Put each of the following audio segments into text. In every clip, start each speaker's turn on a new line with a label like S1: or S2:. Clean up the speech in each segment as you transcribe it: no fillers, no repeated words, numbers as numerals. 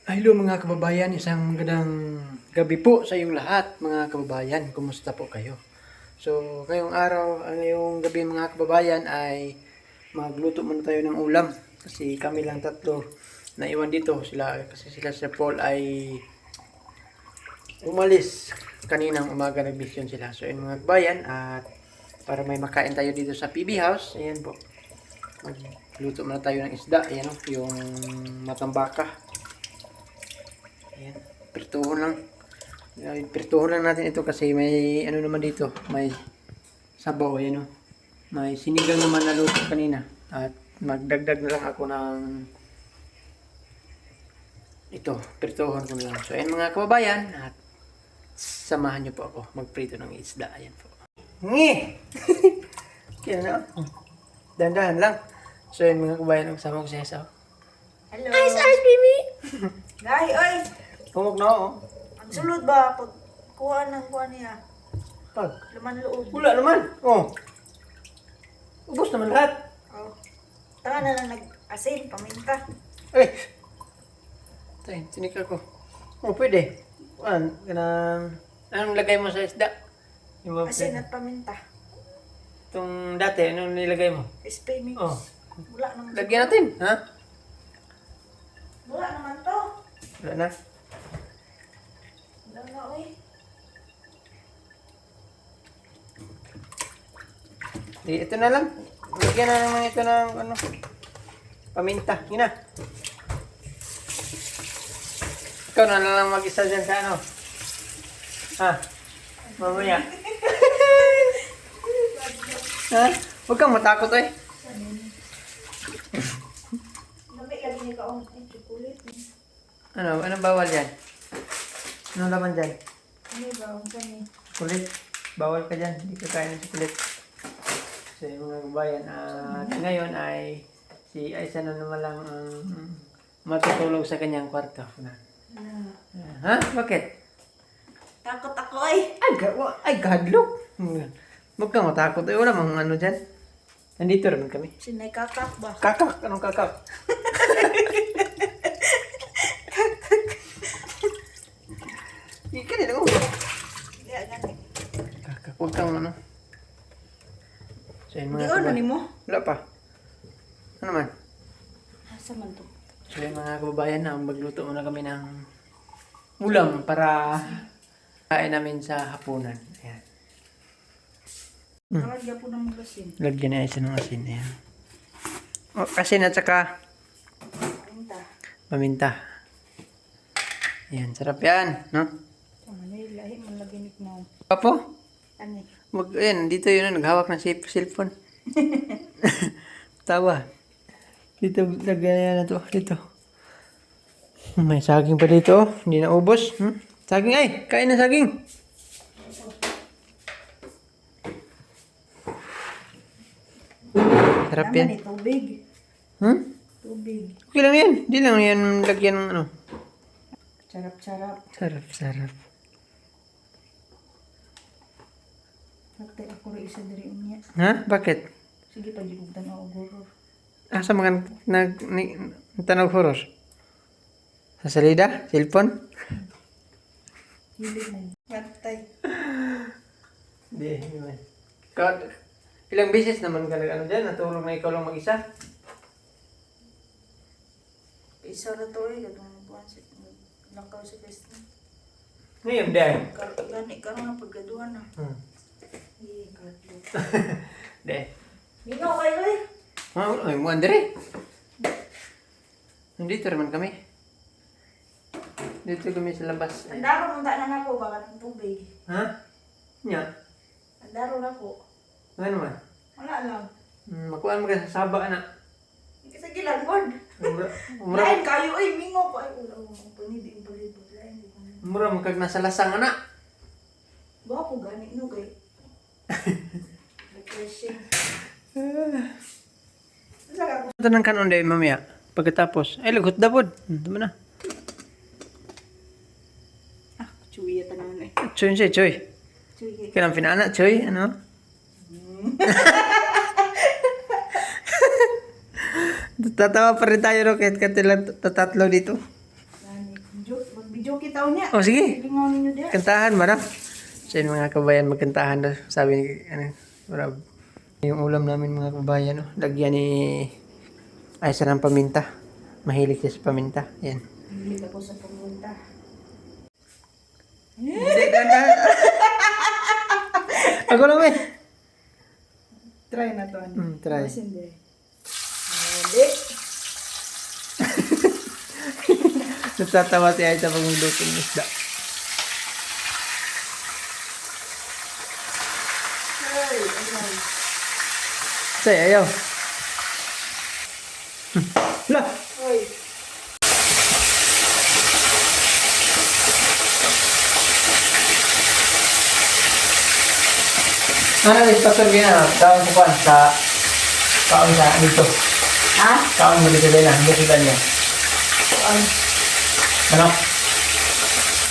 S1: Hello mga kababayan, isang magandang gabi po sa inyong lahat mga kababayan. Kumusta po kayo? So, ngayong araw, ngayong gabi mga kababayan ay magluto muna tayo ng ulam. Kasi kami lang tatlo na iwan dito. Kasi sila sa Paul ay umalis kaninang umaga, nag-mission sila. So, yun mga kababayan, at para may makain tayo dito sa PB House, ayan po. Magluto muna tayo ng isda. Ayan o, yung matambaka. Ayan, pirtuhon lang. Pirtuhon lang natin ito kasi may ano naman dito, may sabaw, ayan o. May sinigang naman na luto kanina. At magdagdag na lang ako ng ito, pirtuhon ko na lang. So ayan mga kababayan, at samahan niyo po ako magprito ng isda. Ayan po. Ngi! Kaya na. Dahan-dahan lang. So ayan mga kababayan, nagsama ko siya sa
S2: Hello.
S1: ice, baby!
S2: Gay, oy.
S1: Humog na ako.
S2: Ang sulod ba? Pag kuha ng kuha niya.
S1: Pag.
S2: Laman loob.
S1: Wala naman. Oh. Ubos naman lahat.
S2: Oh. Tanga na lang nag-asin, paminta.
S1: Ay! Tay, tinik ako. Oh, pwede. Anong lagay mo sa isda? Yung mga
S2: Asin at paminta.
S1: itong dati, anong nilagay mo?
S2: Spay mix.
S1: Oh.
S2: Wala naman.
S1: Lagyan natin, ha?
S2: Wala naman to.
S1: Wala na.
S2: Wala na, oy.
S1: Di, ito na lang. Lagyan na naman ito ng ano, paminta. Yun na. Ikaw na lang mag-isa dyan sa ano. Ha? Mamaya. Ha? Huwag kang matakot eh.
S2: Lamig lagi niya kaong ay chocolate.
S1: Anong bawal yan? Anong laman dyan?
S2: Ano ba ang sani?
S1: Kulit. Bawal ka dyan. Hindi ka kaya ng kulit. So yung mga kabayan, at ngayon ay si Aisa na naman lang ang matutulog sa kanyang kwarto. Ha? Bakit?
S2: Takot ako, ay.
S1: Ay, gadlok. Huwag kang matakot. Ay, wala mang ano dyan. Nandito rin kami.
S2: Sinay kakak ba?
S1: Kakak! Anong kakak? Ika nila ko.
S2: Hindi, agad.
S1: Kakak, huwag kang ano. So yung
S2: Hindi
S1: mga
S2: ano ni mo?
S1: wala pa. Ano man?
S2: Asa man to?
S1: So yung mga kababayan na magluto muna kami ng ulam para kain namin sa hapunan. Ayan.
S2: Nakalagyan po ng magasin.
S1: Lagyan na isa ng asin. Ayan. O, asin at saka
S2: Paminta.
S1: paminta. Ayan, sarap yan. No?
S2: Ano yung lahi man lagi ni mo.
S1: Papo?
S2: Ano?
S1: Ayan, dito yun, naghawak ng cellphone. Tawa. Dito, lagyan na to. Dito. May saging pa dito. Hindi na ubos. Saging ay! Kain na saging! Sarap yan.
S2: Naman tubig. Tubig.
S1: Okay lang yan. Hindi lang yan lagyan ng ano.
S2: Sarap-sarap.
S1: Sarap, sarap.
S2: Nakta ako rin isa diri unya.
S1: Ha? Bakit?
S2: Sige pa jugdan ako guro.
S1: Asa mga tanaw horror? Sa salida? Cellphone?
S2: Hilig na. Matay.
S1: Hindi, naman. Ilang beses naman ka ano dyan? Natulog na ikaw lang mag-isa?
S2: Isa na to eh. Gatong buwan si lakaw si Kristen.
S1: Ngayon, dahil.
S2: Gani ka na paggaduhan na. Eh, kadlo.
S1: Dahil.
S2: Mingaw kayo eh.
S1: Ay, mo andre. Nandito naman kami. Dito kami sa labas.
S2: Andaro mong na ako baka ng tubig.
S1: Ha? Nya?
S2: Andaro na ko.
S1: Ano man?
S2: Wala lang.
S1: Makuhaan mo ka sa saba, anak.
S2: Kasi gilan
S1: Mura
S2: Lain kayo eh. Mingaw ko. Ay, wala ko. Panidi yung palibot. Lain.
S1: mo kag nasa lasang, anak.
S2: Bawa ko gani no kay. Refreshing. Saka
S1: Ito ng kanon dahil mamaya. Pagkatapos, ay lagot dabod. Tama na.
S2: chuya tanan eh.
S1: Choy siya, choy.
S2: Chuya.
S1: Kailang pinana, choy. Ano? Tatawa pa rin tayo, Rocket, tatlo dito.
S2: Gani Video kita niya.
S1: Oh, sige.
S2: Lingaw ninyo diya.
S1: Kantahan ba na? So yun mga kabayan, magkantahan daw. Sabi ni, Rob. Yung ulam namin mga kabayan, no? Lagyan ni Aisa ng paminta. Mahilig siya sa paminta. Yan.
S2: Hindi ako sa pumunta.
S1: Hindi ka na. Ako lang eh.
S2: Try na to.
S1: Try.
S2: Mas hindi. Hindi.
S1: Natatawa si Aisa pag magluto ng isda.
S2: Ay, ay.
S1: Say, ayaw. Lah!
S2: Ay.
S1: Ano na pastor gina? Kaon ko pa sa kaon sa dito.
S2: Ha?
S1: Kaon mo dito din ah. Dito ba niya? Ano?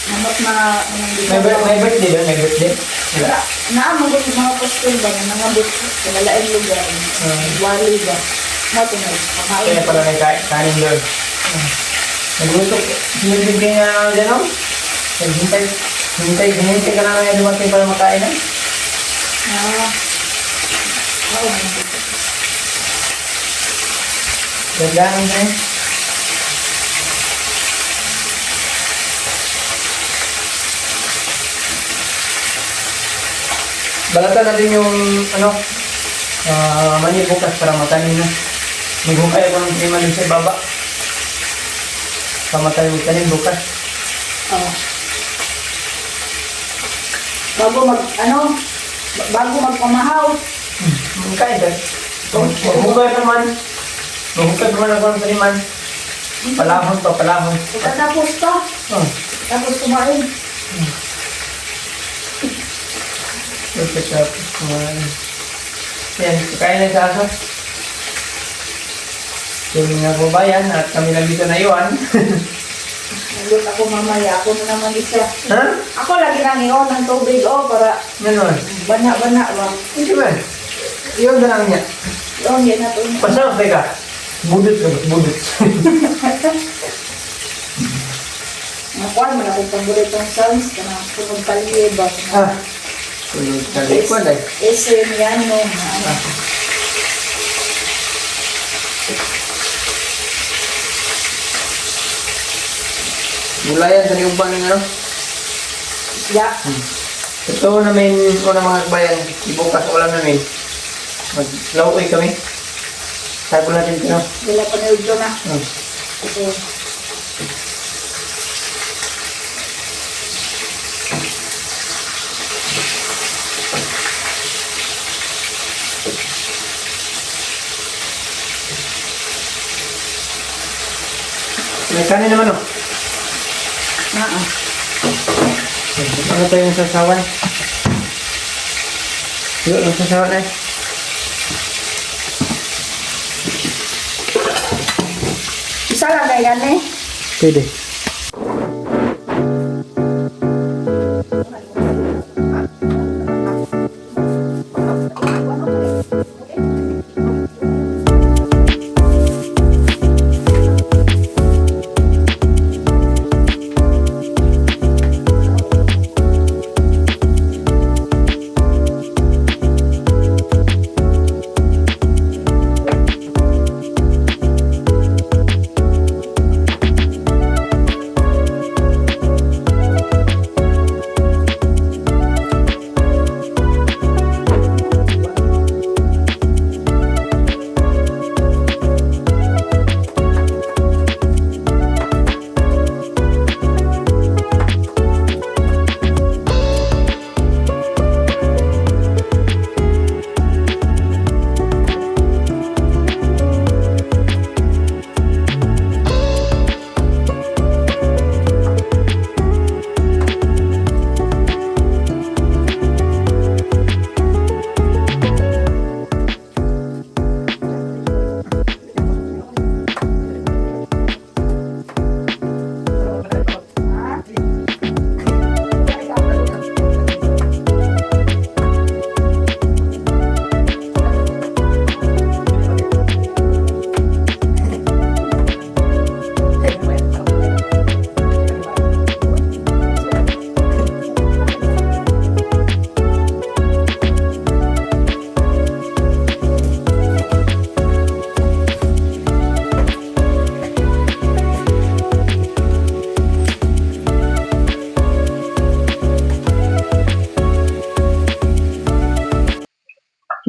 S2: Namot na
S1: May birthday doon? May birthday? Wala.
S2: Naamang ko mga postal ba na nangabot sa lalaing lugar. Wali ba? Mato na. Pakain.
S1: Kaya pala may kanin doon. Nagluto. Sinibigay na gano'n? Hinintay ka na nga dumating para makain ah.
S2: Oo.
S1: Gandaan ka eh. Balatan natin yung mani bukas para matanim na. Maghukay ako ng prima sa baba. Pamatanim yung tanim bukas.
S2: Oo. Bago magpamahaw.
S1: Kain ka. Maghukay naman. Maghukay naman ako ng taniman. Palahon to, palahon.
S2: Pagkatapos to,
S1: Oh.
S2: tapos kumain.
S1: Pagkatapos kumain. Yan, kain na sa aso. Yung mga kabayan at kami lang dito na iwan.
S2: Nalut ako mamaya, ako na naman isa.
S1: Ha?
S2: Ako lagi nang iyon ng tubig, para
S1: Ganon.
S2: bana-bana ba.
S1: Hindi ba? Iwan na lang niya.
S2: Iyon, yan na to.
S1: Pasal ka. Budut ka ba? Budut.
S2: Nakuan man akong paboritong sounds, kanang sunod palye ba.
S1: Ah. Tulog ka likod eh.
S2: SM yan no.
S1: Gulayan sa liuban ng ano.
S2: Ya.
S1: Ito namin, unang mga kabayan, ibukas ulam namin. Maglaukoy kami. Sabi natin ito.
S2: Wala pa na ito na.
S1: Hmm.
S2: Ito.
S1: May kanin naman oh. Ano tayo yung sasawan? Yun, yung sasawan eh.
S2: Isa lang na yan eh.
S1: Pwede.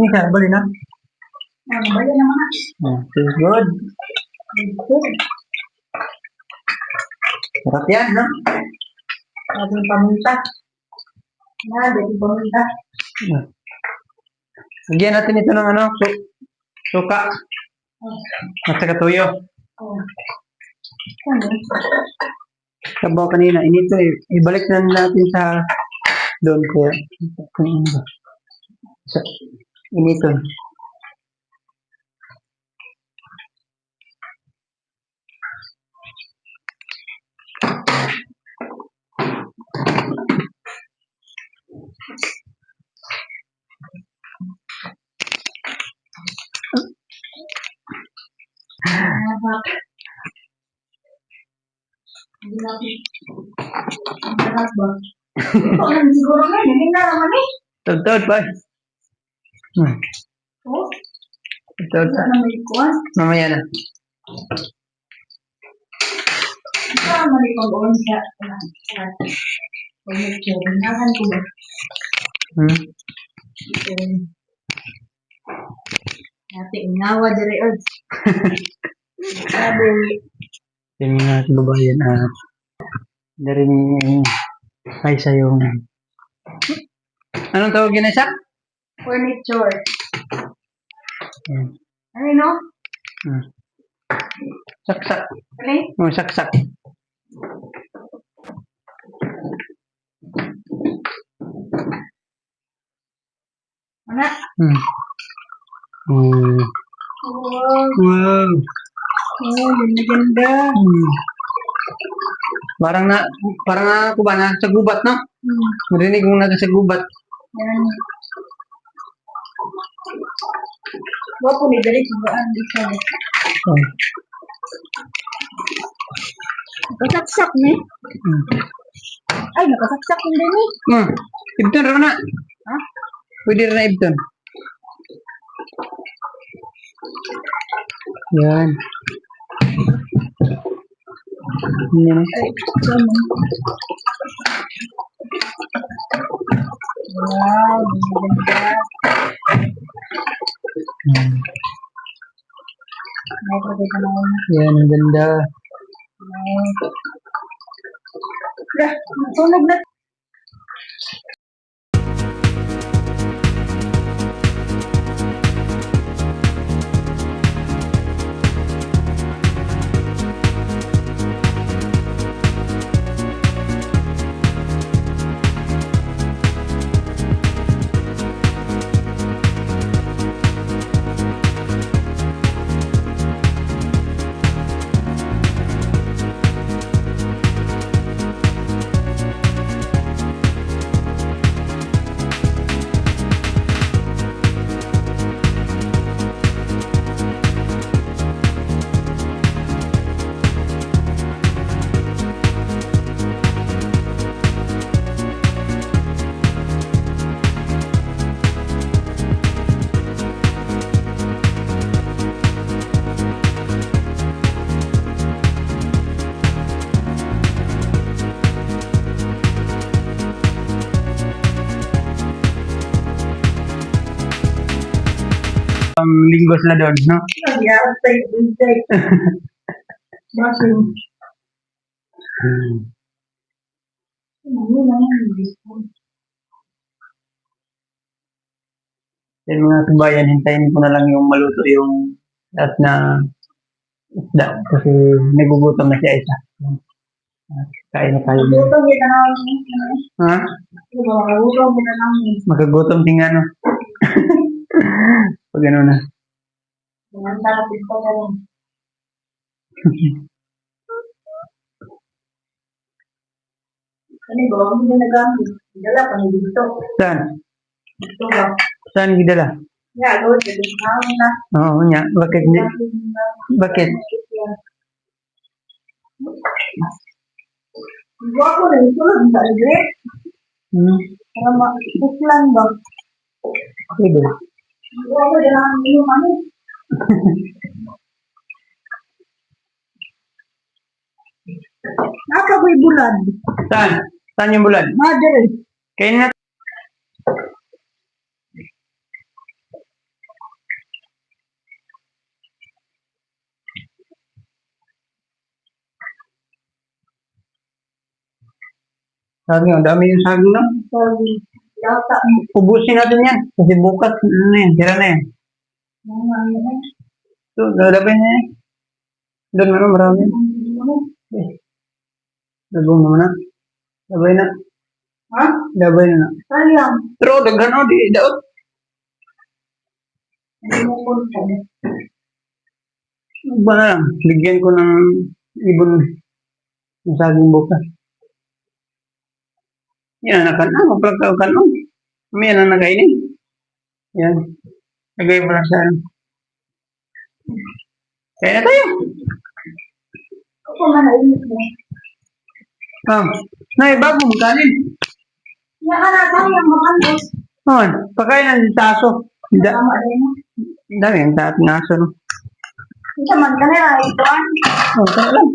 S1: Ika, bali na.
S2: Bayan naman na.
S1: Feels good. Sarap yan, no?
S2: Ating pamunta. Ating pamunta.
S1: Lagyan natin ito ng ano, suka. At saka tuyo.
S2: Ano?
S1: Sabaw kanina, inito eh. Ibalik na natin sa doon ko. Inito.
S2: Hindi natin. Ang sarap ba? Ito lang siguro nga. Hindi na naman eh.
S1: Tod pa.
S2: Oh,
S1: Tod
S2: wala
S1: pa.
S2: na may kuwan.
S1: Mamaya na.
S2: Ito naman ikaw doon sa pagmutsunahan ko ba? Nating ngawa dari og. Sabi,
S1: Yung mga kababayan at dari ni ay sa yung anong tawag yun isa?
S2: furniture.
S1: Yan.
S2: Ano no?
S1: Saksak.
S2: Ano?
S1: Saksak.
S2: Ano?
S1: Wow.
S2: Wow. Oh, ganda.
S1: Parang ako ba na sa gubat, no? Narinig mo na sa gubat.
S2: Yan. Wapo ni dari subaan isa. Nakasaksak ni. Ay, nakasaksak hindi ni.
S1: Ibton rin na.
S2: Ha?
S1: Pwede rin na Ibton. Yan. Yan.
S2: Wow, ganda. Nakakita naman.
S1: Yan, ang ganda.
S2: Sunog na.
S1: Ang linggo sila doon, no?
S2: Nagyarap tayo intay. Bakit? Ano naman yung
S1: Yan mga kabayan, hintayin ko na lang yung maluto yung lahat na isda kasi nagugutom na siya isa. Kain na tayo.
S2: Magutong kita namin.
S1: Ha?
S2: Magutong kita namin.
S1: Magagutom din nga, no? Pag ano na.
S2: Dengan talapin ko na rin. Kani ba? Ang ginagamit. Dala pa ni dito.
S1: Saan?
S2: Dito ba?
S1: Saan gidala?
S2: Ya, go. Dito na.
S1: Oo, nga. Bakit? Bakit?
S2: Iba ko rin. Tulad sa igre. Para ma-puslan ba?
S1: Pwede.
S2: Iba ko rin ang inuman eh. Nasa ko'y bulad.
S1: Saan? Saan yung bulad?
S2: Mother.
S1: Kain na.
S3: Saging, ang dami yung saging na.
S2: Sabi, yata,
S3: Ubusin natin yan. Kasi bukas, ano na yan, tira na yan.
S2: mga ano,
S3: So, lalabay na yan. Doon ano, marami. Labong naman na. Labay na.
S2: ha?
S3: Labay na.
S2: Sayang.
S3: Pero, daghan o, di daot.
S2: Hindi mo punta.
S3: Ba na lang, bigyan ko ng ibon ng saging bukas. Yan, nakana, magpagkaw ka no. May na nakainin. Yan. Lagay mo lang sa ano. Kaya na tayo.
S2: Ako man nainit mo.
S3: Ah, nay, bago mo kanin.
S2: Yan ka na tayo, makandos.
S3: Oh, pakain ng taso.
S2: Tama din mo.
S3: Dami ang taat ng aso, no?
S2: Isa man ka na, ito ah.
S3: Oh, tara lang.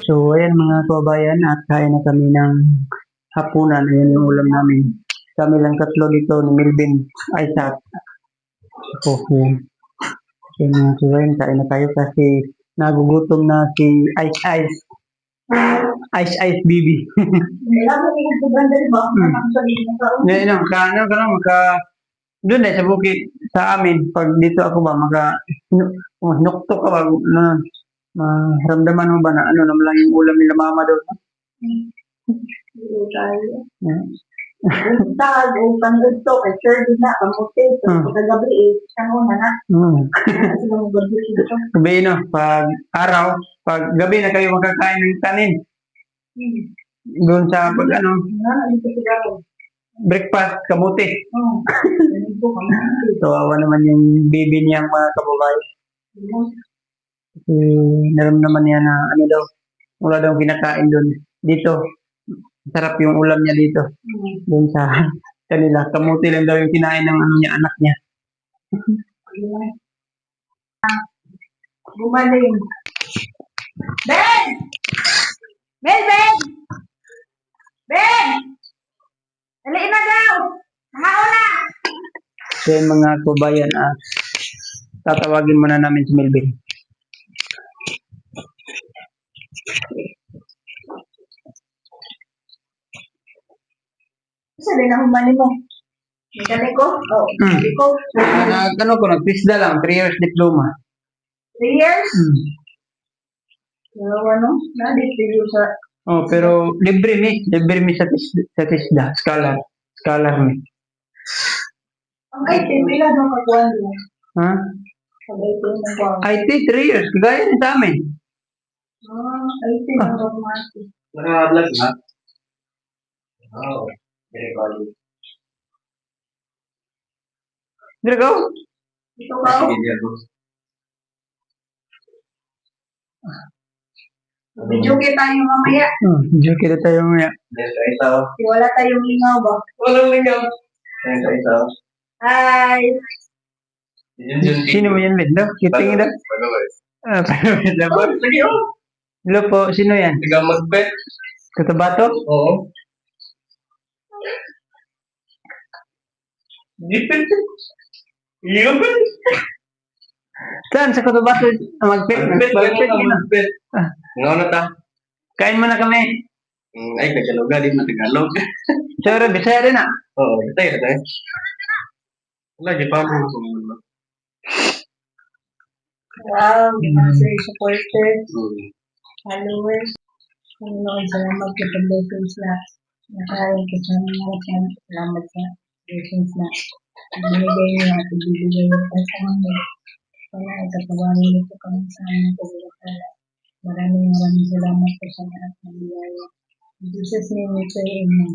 S3: So, ayan mga kababayan, at kain na kami ng hapunan. Ayan yung ulam namin. Kami lang tatlo dito ni Melvin, Isaac. Ako, yan. So, mga kababayan, kain na tayo kasi nagugutom na si Ice Ice. Ice Ice Baby.
S2: Alam mo, kung paganda rin ba? Ang sabihin mo ka.
S3: Ngayon, doon sa bukid sa amin, pag dito ako ba, nukto ka ba, maramdaman mo ba na ano naman lang yung ulam nila mama doon?
S2: Hindi tayo.
S3: Yeah.
S2: Tag, upang ito, kay Sir na, kamuti. Pagkagabi eh, siya muna na. Kasi mo gabi dito.
S3: Gabi no, pag araw, pag gabi na kayo makakain ng kanin. Doon sa pag ano,
S2: Dito siguro.
S3: breakfast, kamuti.
S2: Oo. Ganito kamuti.
S3: Tawawa naman yung baby niya mga kababayan. Kasi naramdaman niya na ano daw, wala daw kinakain doon. Dito, sarap yung ulam niya dito. Doon sa kanila, kamuti lang daw yung kinain ng ano niya, anak niya.
S2: Gumaling. Ben! Ben! Ben! Ben! Dali na daw! Nakauna!
S3: So yung mga kababayan, tatawagin muna namin si Melvin.
S2: Isa din ang humani mo. May ko? Oo. Dali ko.
S3: Nag-pisda lang, 3 years diploma.
S2: 3 years? So, ano? Dito sa...
S3: Oh, pero libre mi sa TISDA, scholar mi.
S2: Ang IT, pila doon kakuhan doon.
S3: Ha?
S2: Ang IT ng kuhan.
S3: IT 3 years, kagaya din sa amin.
S2: IT ng kuhan.
S4: Naka-vlog na? Oo. Very valid.
S3: Dire ka?
S2: Ito ka?
S4: Sige, diyan ko.
S2: Video kita tayo mamaya.
S3: Diyan kita tayo maya.
S4: Diyan sa isa.
S2: Wala tayong lingaw ba?
S4: Walang lingaw. Diyan sa isa.
S2: Hi!
S3: Sino mo yan, Ben? Kitingin daw? Pagawin na ba?
S4: Sige, oh.
S3: Hello po, sino yan?
S4: Tiga mag-bet.
S3: Katabato?
S4: Oo. Dipit. Iyopit.
S3: Saan sa Katabato? Mag-pet?
S4: Mag-bet. Mag-bet. Ngaw na ta.
S3: Kain mo na kami.
S4: Ay, Tagalog. Di mo Tagalog.
S3: Sure, Bisaya rin
S4: Oo, tayo. Wala, di pa mo sumunod.
S2: Wow, mga supporters, followers. Salamat sa blessings na nakain ka sa mga chan. Salamat sa blessings na binigay niyo at ibibigay niyo pa sa mga. Sana ikapawarin niyo po kami sa aming pagkakala. Maraming salamat po sa lahat ng biyaya. In Jesus' name we pray, Amen.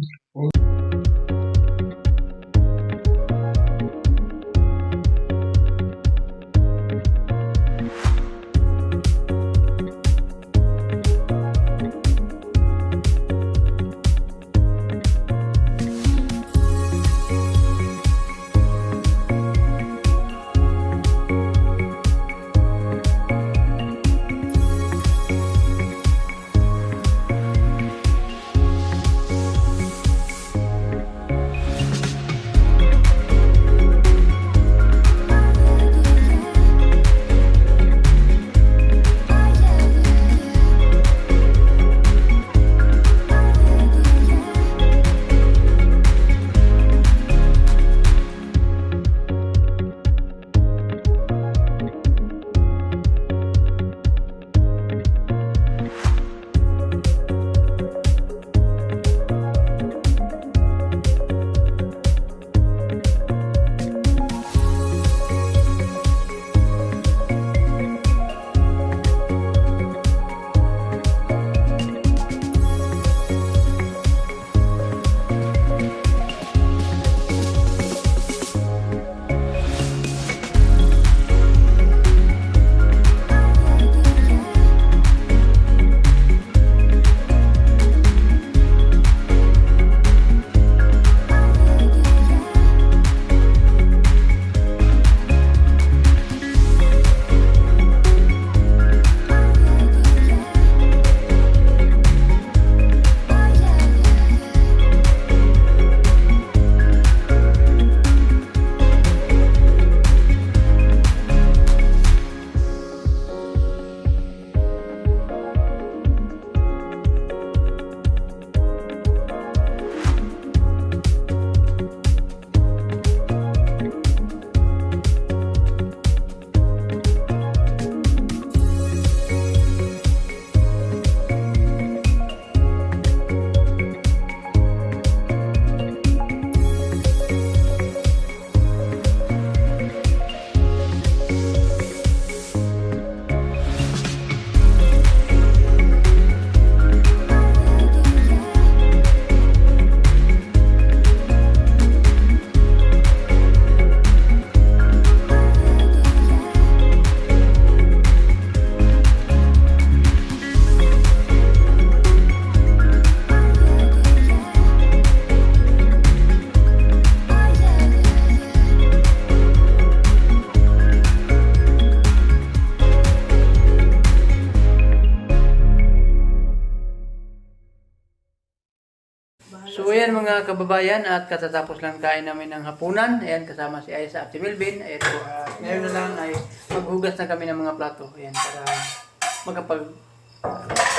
S1: mga kababayan, at katatapos lang kain namin ng hapunan. Ayan, kasama si Aiza at si Melvin. Ayan po, ngayon na lang ay maghugas na kami ng mga plato. Ayan, para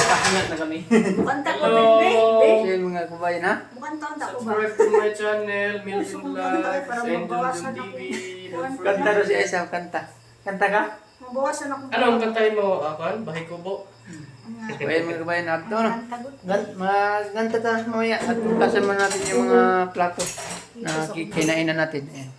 S1: kahingat na kami.
S2: Mukhang tako,
S4: Hello.
S2: babe.
S1: So yun mga kababayan, ha?
S2: Mukhang taon tako ba?
S4: Subscribe to my channel, Milton Vlogs,
S2: Para
S4: Angel
S2: mabawasan
S4: Jun
S2: ako.
S4: TV.
S1: Kanta daw si Aiza, kanta. Kanta ka?
S2: Mabawasan ako.
S4: Ano ang kantahin mo, Akan? Bahay Kubo?
S1: So ayan mga kababayan, at ito, no?
S2: Tagot.
S1: Maganta tayo mamaya at bukasan mo natin yung mga plato na kinainan natin. Ayan.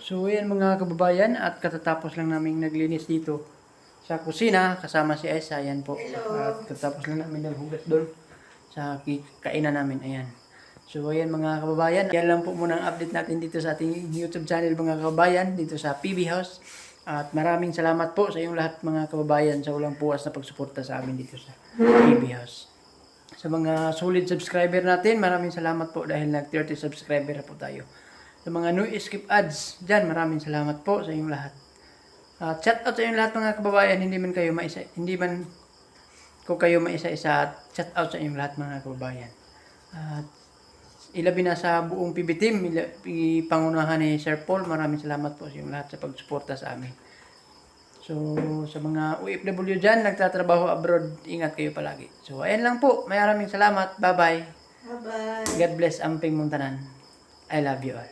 S1: So ayan mga kababayan, at katatapos lang namin naglinis dito sa kusina kasama si Esa. Ayan po. At katatapos lang namin naghugas doon sa kainan namin. Ayan. So ayan mga kababayan, yan lang po muna ang update natin dito sa ating YouTube channel mga kababayan, dito sa PB House. At maraming salamat po sa inyong lahat mga kababayan sa walang puwas na pagsuporta sa amin dito sa PB House. Sa mga solid subscriber natin, maraming salamat po dahil nag 30 subscriber na po tayo. Sa mga no skip ads dyan, maraming salamat po sa inyong lahat. Shout out sa inyong lahat mga kababayan, hindi man ko kayo maisa-isa, at shout out sa inyong lahat mga kababayan. At ilabi na sa buong PB team, pangunahan ni Sir Paul, maraming salamat po sa inyong lahat sa pagsuporta sa amin. So, sa mga OFW dyan, nagtatrabaho abroad, ingat kayo palagi. So, ayan lang po. Maraming salamat. Bye-bye.
S2: Bye-bye.
S1: God bless Amping Muntanan. I love you all.